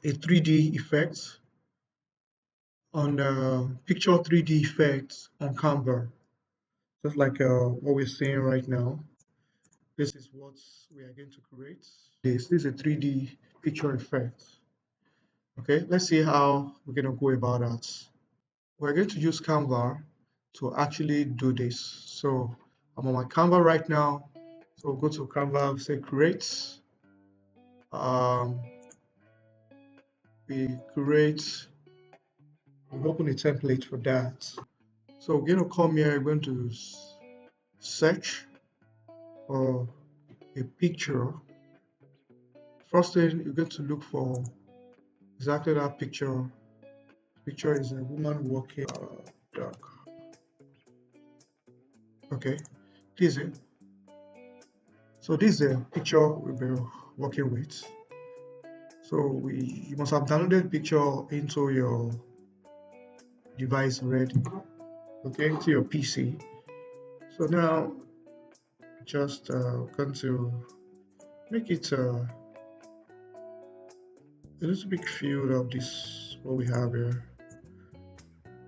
a 3D effect on the picture 3D effects on Canva, just like what we're seeing right now. This is what we are going to create. This is a 3D picture effect. Okay, let's see how we're going to go about that. We're going to use Canva to actually do this. So I'm on my Canva right now. So go to Canva, say create. Um, we create, we open a template for that. So we're going to come here, we're going to search for a picture. First thing you're going to look for exactly that picture. Picture is a woman walking dog. Okay, this is it. So this is a picture we'll be working with. So you must have downloaded picture into your device already. Okay, to your PC. So now just going to make it a little bit field of this what we have here.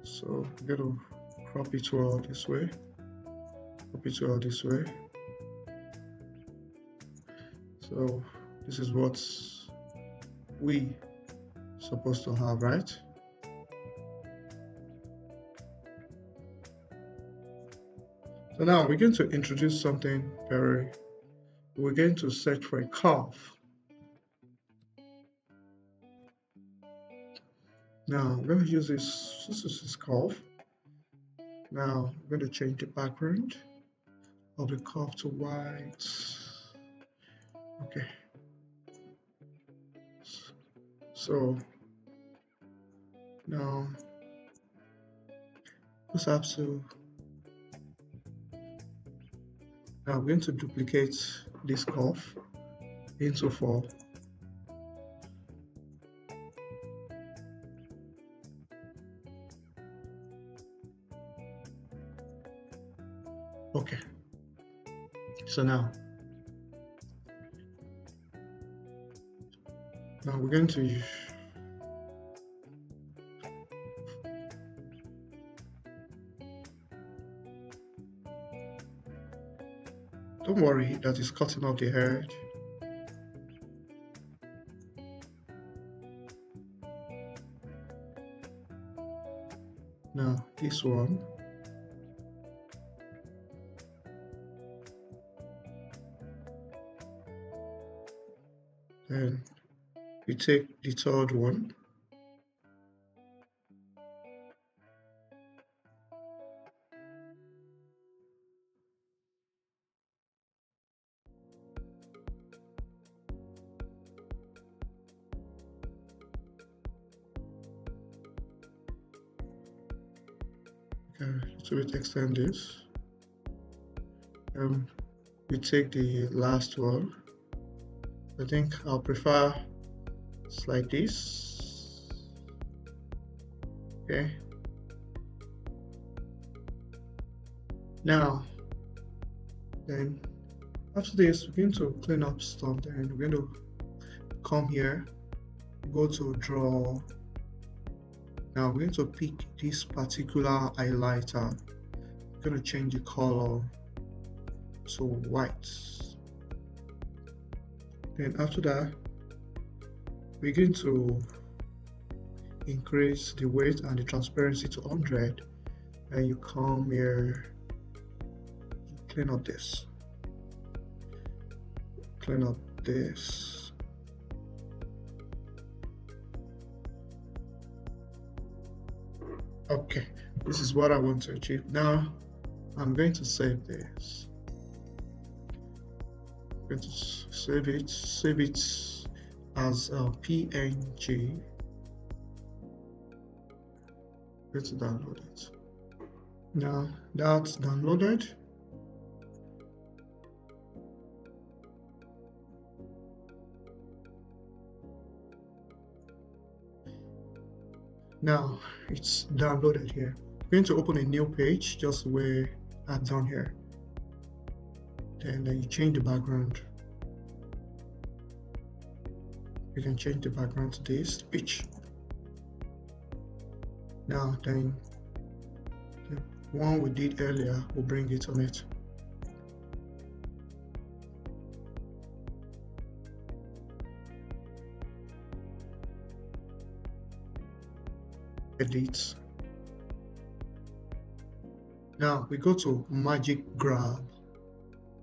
So I'm going to crop it all this way. Crop it all this way. So this is what we supposed to have, right? So now we're going to introduce something we're going to search for a curve. Now I'm going to use this is this curve. Now I'm going to change the background of the curve to white. Okay. So now just have to now I'm going to duplicate this curve into 4. Okay. So now we're going to don't worry that is cutting off the head. Now this one. Then we take the third one. Okay, so we extend this. We take the last one. I think I'll prefer it's like this. Okay. Now, then after this, we're going to clean up stuff. Then we're going to come here, go to draw. Now we're going to pick this particular highlighter. I'm going to change the color to white. Then after that, we're going to increase the weight and the transparency to 100. And you come here, clean up this. Clean up this. Okay, this is what I want to achieve. Now I'm going to save this. I'm going to save it as a PNG. I'm going to download it. Now that's downloaded. Now it's downloaded here. I'm going to open a new page just where I've done here. Then you change the background. We can change the background to this pitch. Now then the one we did earlier, we'll bring it on it. Edit. Now we go to magic grab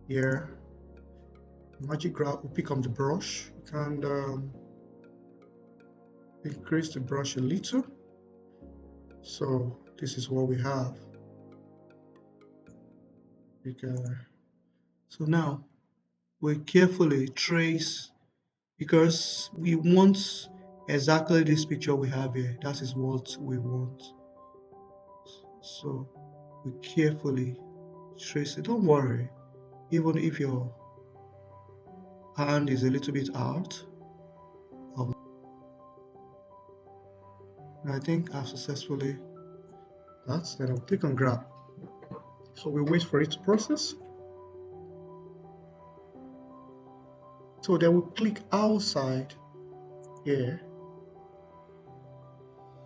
here. Magic grab will pick up the brush. You can increase the brush a little. So this is what we have. So now we carefully trace because we want exactly this picture we have here. That is what we want. So we carefully trace it. Don't worry, even if your hand is a little bit out of, I think I've successfully that. Then I'll click on grab. So we wait for it to process. So then we click outside here.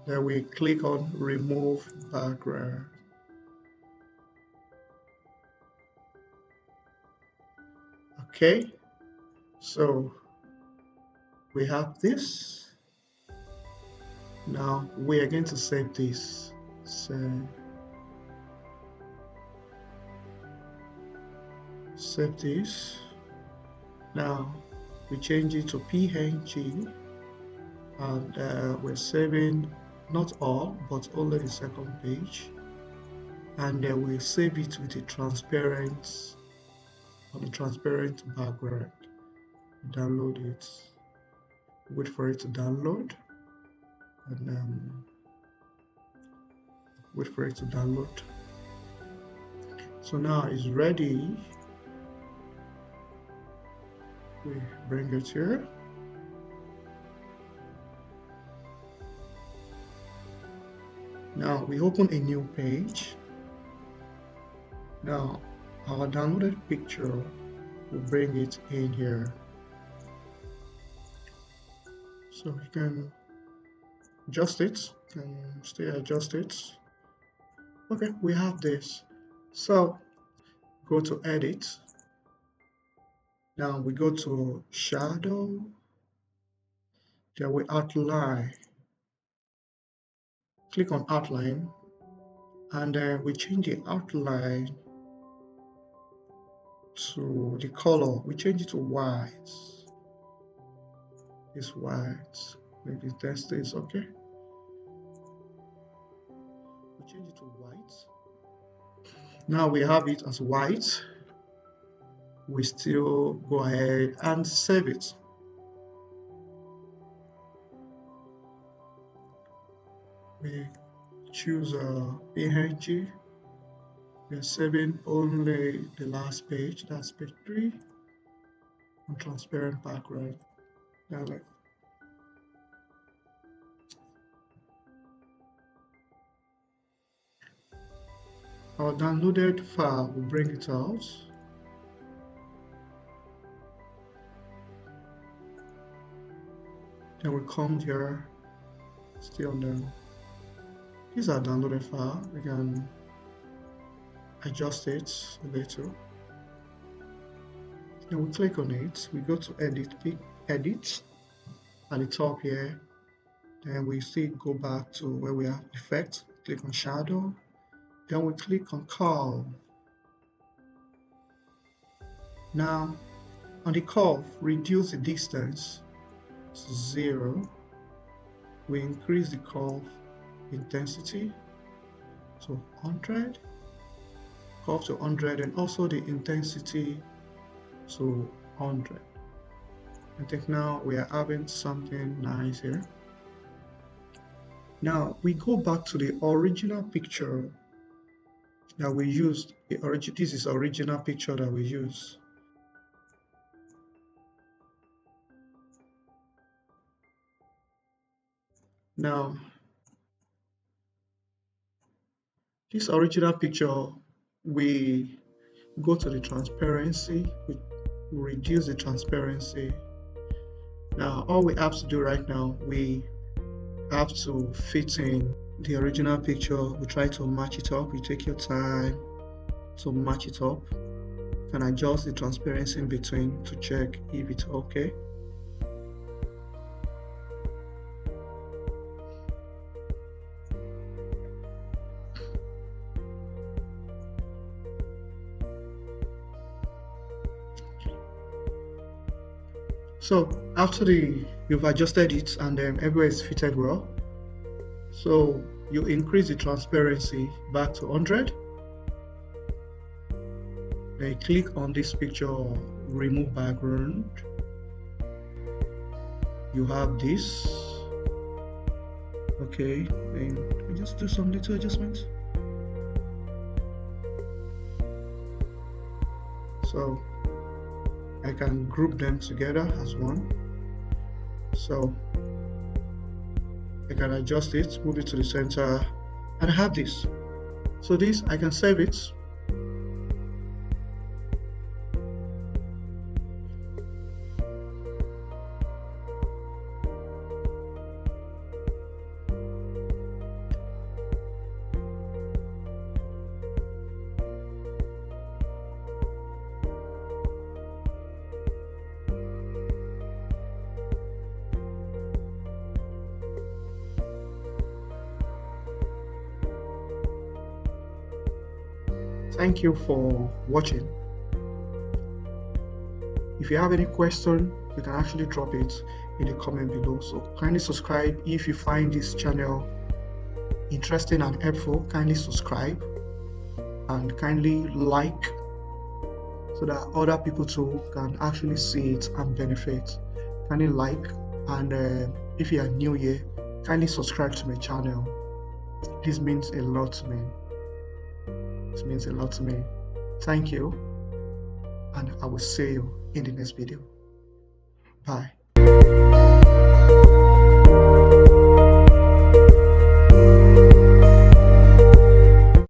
Then we click on remove background. Okay, so we have this. Now we are going to save this. Save this. Now we change it to PNG, and we're saving not all but only the second page, and then we'll save it with a transparent background. Download it. Wait for it to download, and wait for it to download. So now it's ready. We bring it here. Now we open a new page. Now our downloaded picture, we'll bring it in here. So you can adjust it, adjust it. Okay, we have this. So go to edit. Now we go to shadow. Then we outline. Click on outline, and then we change the outline to the color. We change it to white. It's white. Maybe test this. Okay. We change it to white. Now we have it as white. We still go ahead and save it. We choose a PNG. We are saving only the last page, that's page 3, on transparent background. Now, our downloaded file, we bring it out. Then we come here, still no. These are downloaded file. We can adjust it a little. Then we click on it. We go to edit at the top here. Then we still go back to where we have effect. Click on shadow. Then we click on curve. Now on the curve, reduce the distance to 0. We increase the curve intensity to 100, curve to 100, and also the intensity to 100. I think now we are having something nice here. Now we go back to the original picture that we used. This is original picture that we use. Now this original picture, we go to the transparency, we reduce the transparency Now, all we have to do right now, we have to fit in the original picture. We try to match it up. You take your time to match it up. You can adjust the transparency in between to check if it's okay. So after you've adjusted it and everywhere is fitted well, so you increase the transparency back to 100. Then click on this picture, remove background. You have this. Okay, then we just do some little adjustments. So I can group them together as one. So I can adjust it, move it to the center, and I have this. So this, I can save it. Thank you for watching. If you have any question, you can actually drop it in the comment below. So kindly subscribe if you find this channel interesting and helpful. Kindly subscribe and kindly like so that other people too can actually see it and benefit. Kindly like, and if you are new here, kindly subscribe to my channel. This means a lot to me. This means a lot to me. Thank you, and I will see you in the next video. Bye.